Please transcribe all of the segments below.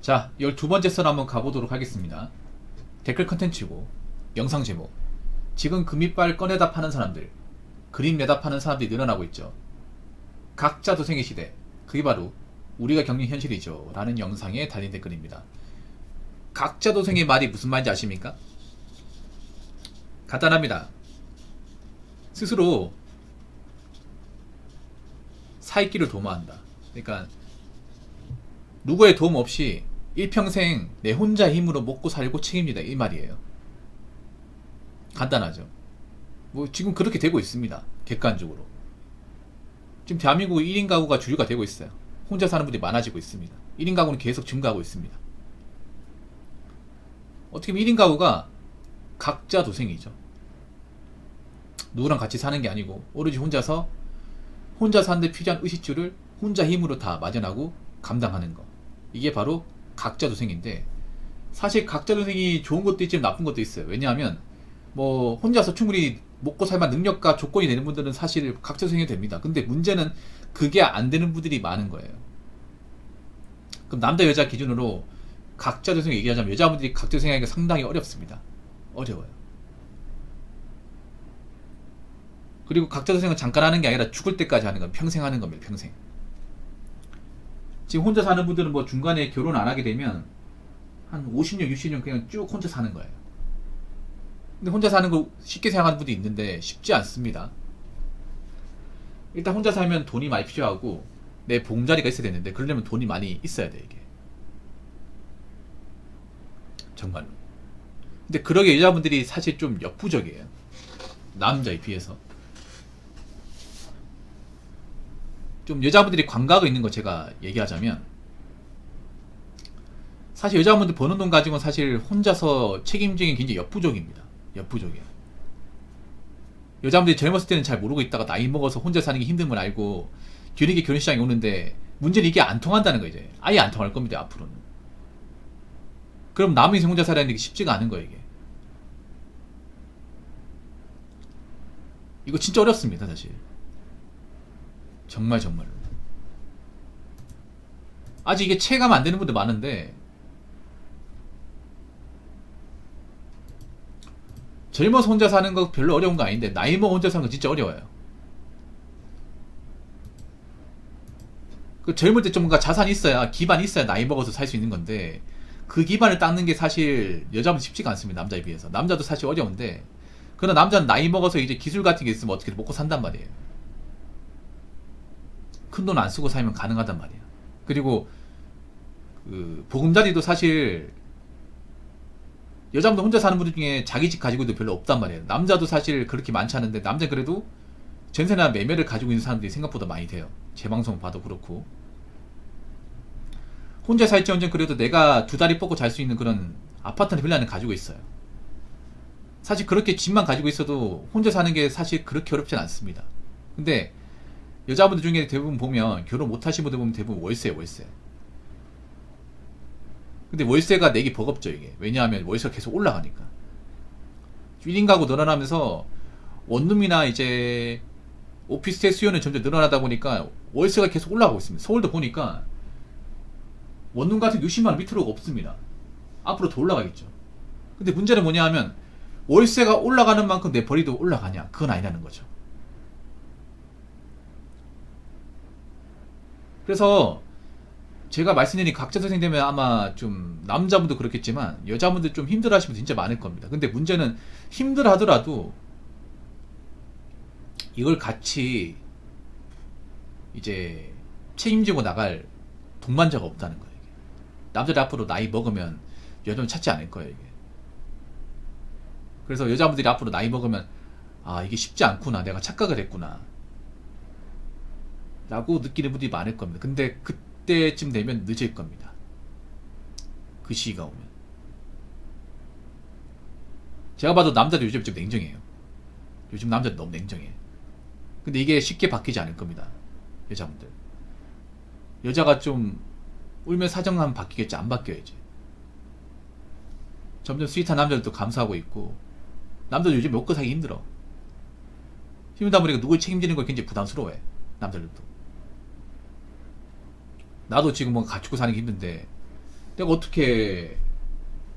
자, 12번째 썰 한번 가보도록 하겠습니다. 댓글 컨텐츠고 영상 제목, 지금 금이빨 꺼내다 파는 사람들, 그림 내다 파는 사람들이 늘어나고 있죠. 각자 도생의 시대, 그게 바로 우리가 겪는 현실이죠 라는 영상에 달린 댓글입니다. 각자 도생의 말이 무슨 말인지 아십니까? 간단합니다. 스스로 살기를 도모한다. 그러니까 누구의 도움 없이 일평생 내 혼자 힘으로 먹고 살고 책임지다, 이 말이에요. 간단하죠. 뭐 지금 그렇게 되고 있습니다. 객관적으로 지금 대한민국의 1인 가구가 주류가 되고 있어요. 혼자 사는 분들이 많아지고 있습니다. 1인 가구는 계속 증가하고 있습니다. 어떻게 보면 1인 가구가 각자 도생이죠. 누구랑 같이 사는 게 아니고 오로지 혼자 사는데 필요한 의식주를 혼자 힘으로 다 마련하고 감당하는 거, 이게 바로 각자 도생인데, 사실 각자 도생이 좋은 것도 있지만 나쁜 것도 있어요. 왜냐하면 뭐 혼자서 충분히 먹고 살만 능력과 조건이 되는 분들은 사실 각자 도생이 됩니다. 근데 문제는 그게 안 되는 분들이 많은 거예요. 그럼 남자 여자 기준으로 각자 도생 얘기하자면 여자분들이 각자 도생하기가 상당히 어렵습니다. 어려워요. 그리고 각자 도생은 잠깐 하는 게 아니라 죽을 때까지 하는 건 평생 하는 겁니다. 평생. 지금 혼자 사는 분들은 뭐 중간에 결혼 안 하게 되면 한 50년, 60년 그냥 쭉 혼자 사는 거예요. 근데 혼자 사는 거 쉽게 생각하는 분도 있는데 쉽지 않습니다. 일단 혼자 살면 돈이 많이 필요하고 내 보금자리가 있어야 되는데, 그러려면 돈이 많이 있어야 돼, 이게. 정말로. 근데 그러게 여자분들이 사실 좀 역부족이에요. 남자에 비해서. 좀 여자분들이 광각을 있는 거 제가 얘기하자면, 사실 여자분들 버는 돈 가지고는 사실 혼자서 책임지기 굉장히 역부족입니다. 역부족이에요. 여자분들이 젊었을 때는 잘 모르고 있다가 나이 먹어서 혼자 사는 게 힘든 걸 알고 뒤늦게 결혼시장에 오는데, 문제는 이게 안 통한다는 거예요. 이제 아예 안 통할 겁니다, 앞으로는. 그럼 남의 인생 혼자 살아야 하는 게 쉽지가 않은 거예요, 이게. 이거 진짜 어렵습니다, 사실. 정말로. 아직 이게 체감 안 되는 분들 많은데, 젊어서 혼자 사는 거 별로 어려운 거 아닌데 나이 먹어 혼자 사는 거 진짜 어려워요. 그 젊을 때 좀 뭔가 자산이 있어야, 기반이 있어야 나이 먹어서 살 수 있는 건데, 그 기반을 닦는 게 사실 여자분 쉽지가 않습니다. 남자에 비해서. 남자도 사실 어려운데, 그러나 남자는 나이 먹어서 이제 기술 같은 게 있으면 어떻게 먹고 산단 말이에요. 큰 돈 안 쓰고 살면 가능하단 말이에요. 그리고 그 보금자리도 사실 여자분들 혼자 사는 분들 중에 자기 집 가지고도 별로 없단 말이에요. 남자도 사실 그렇게 많지 않은데, 남자 그래도 전세나 매매를 가지고 있는 사람들이 생각보다 많이 돼요. 제 방송 봐도 그렇고. 혼자 살지언정 그래도 내가 두 다리 뻗고 잘 수 있는 그런 아파트나 빌라는 가지고 있어요. 사실 그렇게 집만 가지고 있어도 혼자 사는 게 사실 그렇게 어렵진 않습니다. 근데 여자분들 중에 대부분 보면, 결혼 못 하신 분들 보면 대부분 월세예요, 월세. 근데 월세가 내기 버겁죠, 이게. 왜냐하면 월세가 계속 올라가니까. 1인 가구 늘어나면서 원룸이나 이제 오피스텔 수요는 점점 늘어나다 보니까 월세가 계속 올라가고 있습니다. 서울도 보니까 원룸 같은 60만원 밑으로 없습니다. 앞으로 더 올라가겠죠. 근데 문제는 뭐냐 하면, 월세가 올라가는 만큼 내 벌이도 올라가냐? 그건 아니라는 거죠. 그래서 제가 말씀드린 각자 도생 되면 아마 좀 남자분도 그렇겠지만 여자분들 좀 힘들어 하시는 분 진짜 많을 겁니다. 근데 문제는 힘들어 하더라도 이걸 같이 이제 책임지고 나갈 동반자가 없다는 거예요. 이게. 남자들 앞으로 나이 먹으면 여자분 찾지 않을 거예요, 이게. 그래서 여자분들이 앞으로 나이 먹으면, 아, 이게 쉽지 않구나, 내가 착각을 했구나 라고 느끼는 분들이 많을 겁니다. 근데 그때쯤 되면 늦을 겁니다. 그 시기가 오면. 제가 봐도 남자들 요즘 좀 냉정해요. 요즘 남자들 너무 냉정해. 근데 이게 쉽게 바뀌지 않을 겁니다. 여자분들. 여자가 좀 울면 사정하면 바뀌겠지. 안 바뀌어야지. 점점 스윗한 남자들도 감수하고 있고, 남자들 요즘 먹고 살기 힘들어. 힘들다 보니까 누굴 책임지는 걸 굉장히 부담스러워해, 남자들도. 나도 지금 뭐 갖추고 사는 게 힘든데 내가 어떻게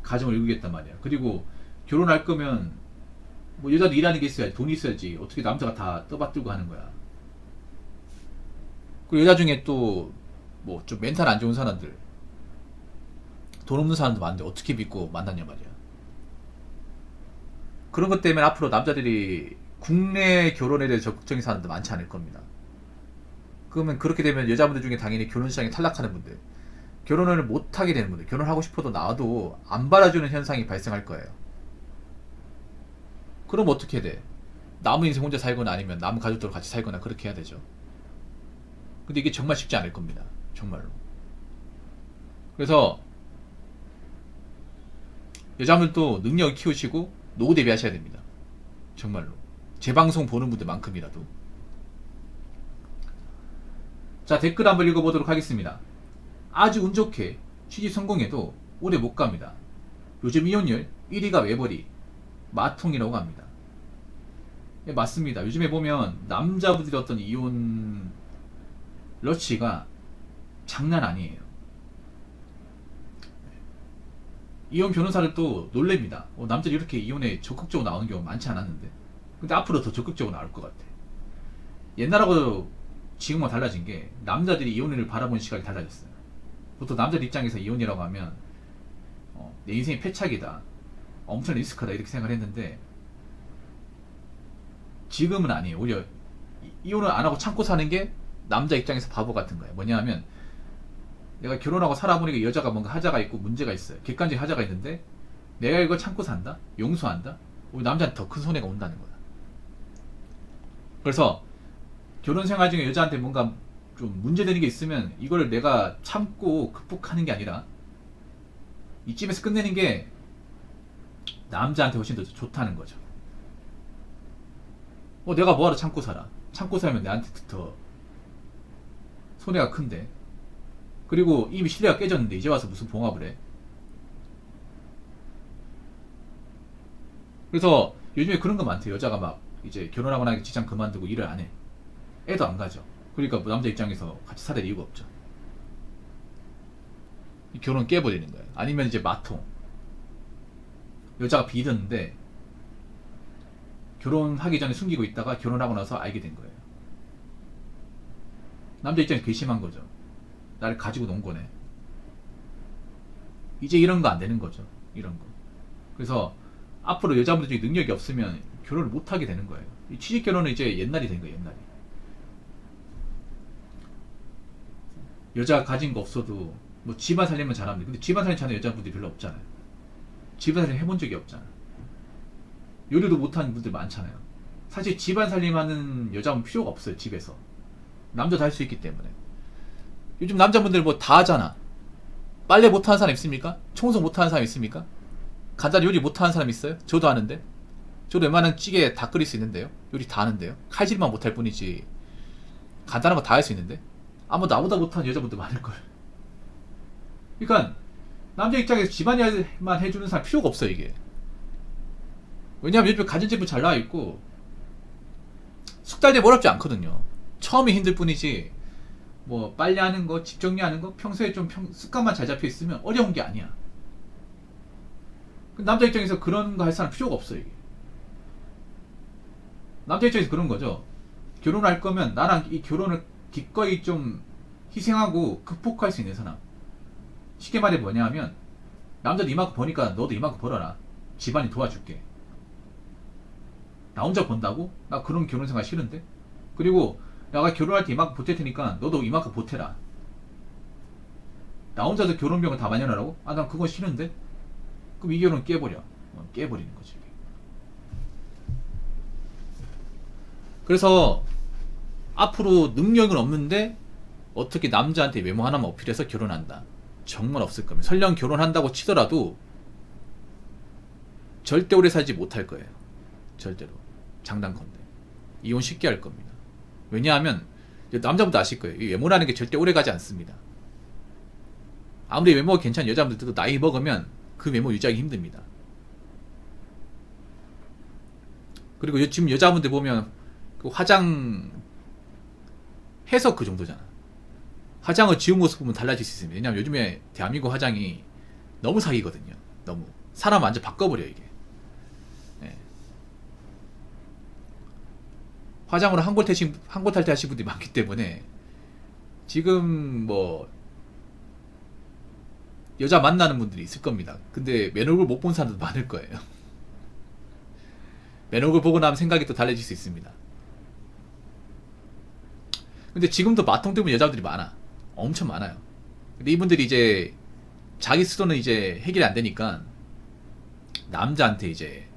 가정을 이루겠단 말이야. 그리고 결혼할 거면 뭐 여자도 일하는 게 있어야지, 돈이 있어야지. 어떻게 남자가 다 떠받들고 하는 거야. 그리고 여자 중에 또 뭐 좀 멘탈 안 좋은 사람들, 돈 없는 사람도 많은데 어떻게 믿고 만났냐 말이야. 그런 것 때문에 앞으로 남자들이 국내 결혼에 대해 적극적인 사람도 많지 않을 겁니다. 그러면 그렇게 되면 여자분들 중에 당연히 결혼 시장에 탈락하는 분들, 결혼을 못하게 되는 분들, 결혼하고 싶어도 나와도 안 받아주는 현상이 발생할 거예요. 그럼 어떻게 돼? 남은 인생 혼자 살거나 아니면 남은 가족들과 같이 살거나 그렇게 해야 되죠. 근데 이게 정말 쉽지 않을 겁니다. 정말로. 그래서 여자분들도 능력을 키우시고 노후 대비하셔야 됩니다. 정말로. 제 방송 보는 분들만큼이라도. 자, 댓글 한번 읽어보도록 하겠습니다. 아주 운 좋게 취직 성공해도 오래 못 갑니다. 요즘 이혼율 1위가 외벌이, 마통이라고 합니다. 예, 맞습니다. 요즘에 보면 남자분들의 어떤 이혼 러치가 장난 아니에요. 이혼 변호사를 또 놀랍니다. 남자들이 이렇게 이혼에 적극적으로 나오는 경우 많지 않았는데, 근데 앞으로 더 적극적으로 나올 것 같아. 옛날하고 지금과 달라진 게 남자들이 이혼을 바라보는 시각이 달라졌어요. 보통 남자들 입장에서 이혼이라고 하면 내 인생이 패착이다, 엄청 리스크다 이렇게 생각을 했는데 지금은 아니에요. 오히려 이혼을 안 하고 참고 사는 게 남자 입장에서 바보 같은 거예요. 뭐냐 하면 내가 결혼하고 살아보니까 여자가 뭔가 하자가 있고 문제가 있어요. 객관적인 하자가 있는데 내가 이걸 참고 산다? 용서한다? 우리 남자한테 더 큰 손해가 온다는 거야. 그래서 결혼 생활 중에 여자한테 뭔가 좀 문제되는 게 있으면 이걸 내가 참고 극복하는 게 아니라 이쯤에서 끝내는 게 남자한테 훨씬 더 좋다는 거죠. 내가 뭐하러 참고 살아? 참고 살면 내한테 더 손해가 큰데. 그리고 이미 신뢰가 깨졌는데 이제 와서 무슨 봉합을 해? 그래서 요즘에 그런 거 많대요. 여자가 막 이제 결혼하고 나니까 직장 그만두고 일을 안 해. 애도 안 가죠. 그러니까 뭐 남자 입장에서 같이 살할 이유가 없죠. 결혼 깨버리는 거예요. 아니면 이제 마통. 여자가 비었는데 결혼하기 전에 숨기고 있다가 결혼하고 나서 알게 된 거예요. 남자 입장에서 괘씸한 거죠. 나를 가지고 논 거네. 이제 이런 거 안 되는 거죠. 이런 거. 그래서 앞으로 여자분들 중에 능력이 없으면 결혼을 못 하게 되는 거예요. 이 취직 결혼은 이제 옛날이 된 거예요. 옛날이. 여자가 가진 거 없어도 뭐 집안 살림은 잘합니다. 근데 집안 살림 잘하는 여자분들이 별로 없잖아요. 집안 살림 해본 적이 없잖아요. 요리도 못하는 분들 많잖아요. 사실 집안 살림하는 여자분 필요가 없어요. 집에서 남자도 할 수 있기 때문에. 요즘 남자분들 뭐 다 하잖아. 빨래 못하는 사람 있습니까? 청소 못하는 사람 있습니까? 간단히 요리 못하는 사람 있어요? 저도 하는데. 저도 웬만한 찌개 다 끓일 수 있는데요. 요리 다 하는데요. 칼질만 못할 뿐이지 간단한 거 다 할 수 있는데. 아마 나보다 못하는 여자분들 많을걸. 그러니까 남자 입장에서 집안일만 해주는 사람 필요가 없어요. 이게. 왜냐하면 요즘 가전제품 잘 나와있고 숙달되면 어렵지 않거든요. 처음에 힘들 뿐이지 뭐 빨래하는 거, 집 정리하는 거 평소에 좀 습관만 잘 잡혀있으면 어려운 게 아니야. 남자 입장에서 그런 거 할 사람 필요가 없어요. 이게. 남자 입장에서 그런 거죠. 결혼할 거면 나랑 이 결혼을 기꺼이 좀 희생하고 극복할 수 있는 사람. 쉽게 말해 뭐냐 하면 남자도 이만큼 버니까 너도 이만큼 벌어라. 집안이 도와줄게. 나 혼자 번다고? 나 그런 결혼 생활 싫은데? 그리고 내가 결혼할 때 이만큼 보탤 테니까 너도 이만큼 보태라. 나 혼자서 결혼비용을 다 마련하라고? 아, 난 그건 싫은데? 그럼 이 결혼 깨버려. 깨버리는 거지. 그래서 앞으로 능력은 없는데 어떻게 남자한테 외모 하나만 어필해서 결혼한다. 정말 없을 겁니다. 설령 결혼한다고 치더라도 절대 오래 살지 못할 거예요. 절대로. 장단컨대. 이혼 쉽게 할 겁니다. 왜냐하면 남자분도 아실 거예요. 이 외모라는 게 절대 오래 가지 않습니다. 아무리 외모가 괜찮은 여자분들도 나이 먹으면 그 외모 유지하기 힘듭니다. 그리고 지금 여자분들 보면 그 화장 해서 그 정도잖아. 화장을 지운 모습 보면 달라질 수 있습니다. 왜냐하면 요즘에 대한민국 화장이 너무 사기거든요. 너무 사람 완전 바꿔버려 이게. 예. 화장으로 한골 탈퇴하신 분들이 많기 때문에 지금 뭐 여자 만나는 분들이 있을 겁니다. 근데 맨 얼굴 못 본 사람도 많을 거예요. 맨 얼굴 보고 나면 생각이 또 달라질 수 있습니다. 근데 지금도 마통 때문에 여자분들이 많아. 엄청 많아요. 근데 이분들이 이제 자기 스스로는 이제 해결이 안 되니까 남자한테 이제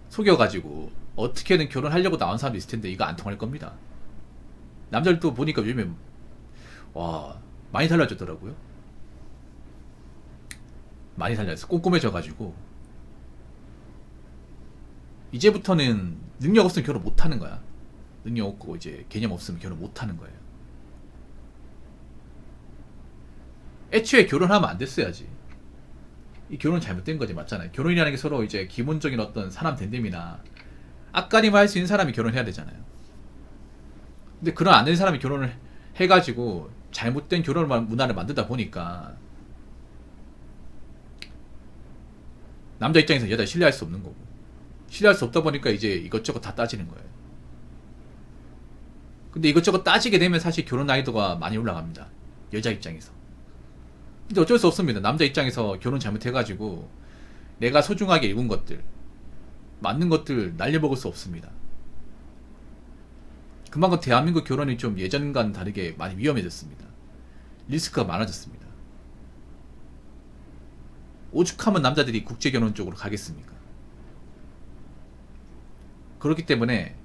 속여가지고 어떻게든 결혼하려고 나온 사람도 있을 텐데 이거 안 통할 겁니다. 남자들도 보니까 요즘에 와 많이 달라졌더라고요. 많이 달라졌어. 꼼꼼해져가지고 이제부터는 능력 없으면 결혼 못 하는 거야. 능력 없고 이제 개념 없으면 결혼 못 하는 거예요. 애초에 결혼하면 안 됐어야지. 이 결혼 잘못된 거지. 맞잖아요. 결혼이라는 게 서로 이제 기본적인 어떤 사람 됨됨이나 앞가림을 할 수 있는 사람이 결혼해야 되잖아요. 근데 그런 안 된 사람이 결혼을 해가지고 잘못된 결혼 문화를 만들다 보니까 남자 입장에서 여자 신뢰할 수 없는 거고, 신뢰할 수 없다 보니까 이제 이것저것 다 따지는 거예요. 근데 이것저것 따지게 되면 사실 결혼 난이도가 많이 올라갑니다. 여자 입장에서. 근데 어쩔 수 없습니다. 남자 입장에서 결혼 잘못해가지고 내가 소중하게 입은 것들, 맞는 것들 날려먹을 수 없습니다. 그만큼 대한민국 결혼이 좀 예전과는 다르게 많이 위험해졌습니다. 리스크가 많아졌습니다. 오죽하면 남자들이 국제결혼 쪽으로 가겠습니까? 그렇기 때문에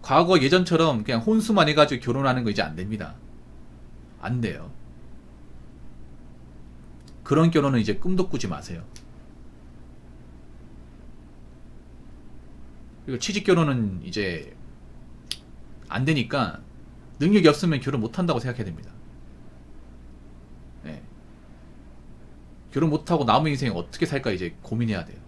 과거 예전처럼 그냥 혼수만 해가지고 결혼하는 거 이제 안 됩니다. 안 돼요. 그런 결혼은 이제 꿈도 꾸지 마세요. 그리고 취직 결혼은 이제 안 되니까 능력이 없으면 결혼 못 한다고 생각해야 됩니다. 네. 결혼 못 하고 남은 인생 어떻게 살까 이제 고민해야 돼요.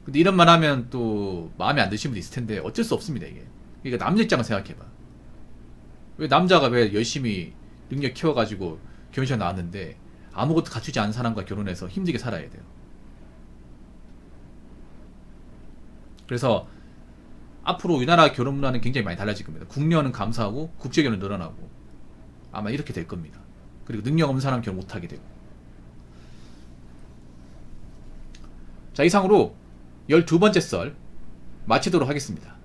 근데 이런 말 하면 또 마음에 안 드시는 분도 있을 텐데 어쩔 수 없습니다 이게. 그러니까 남자 입장을 생각해봐. 왜 남자가 왜 열심히 능력 키워가지고 결혼식 나왔는데 아무것도 갖추지 않은 사람과 결혼해서 힘들게 살아야 돼요. 그래서 앞으로 우리나라 결혼 문화는 굉장히 많이 달라질 겁니다. 국내화는 감소하고 국제결혼 늘어나고 아마 이렇게 될 겁니다. 그리고 능력 없는 사람 결혼 못하게 되고. 자, 이상으로 12번째 썰 마치도록 하겠습니다.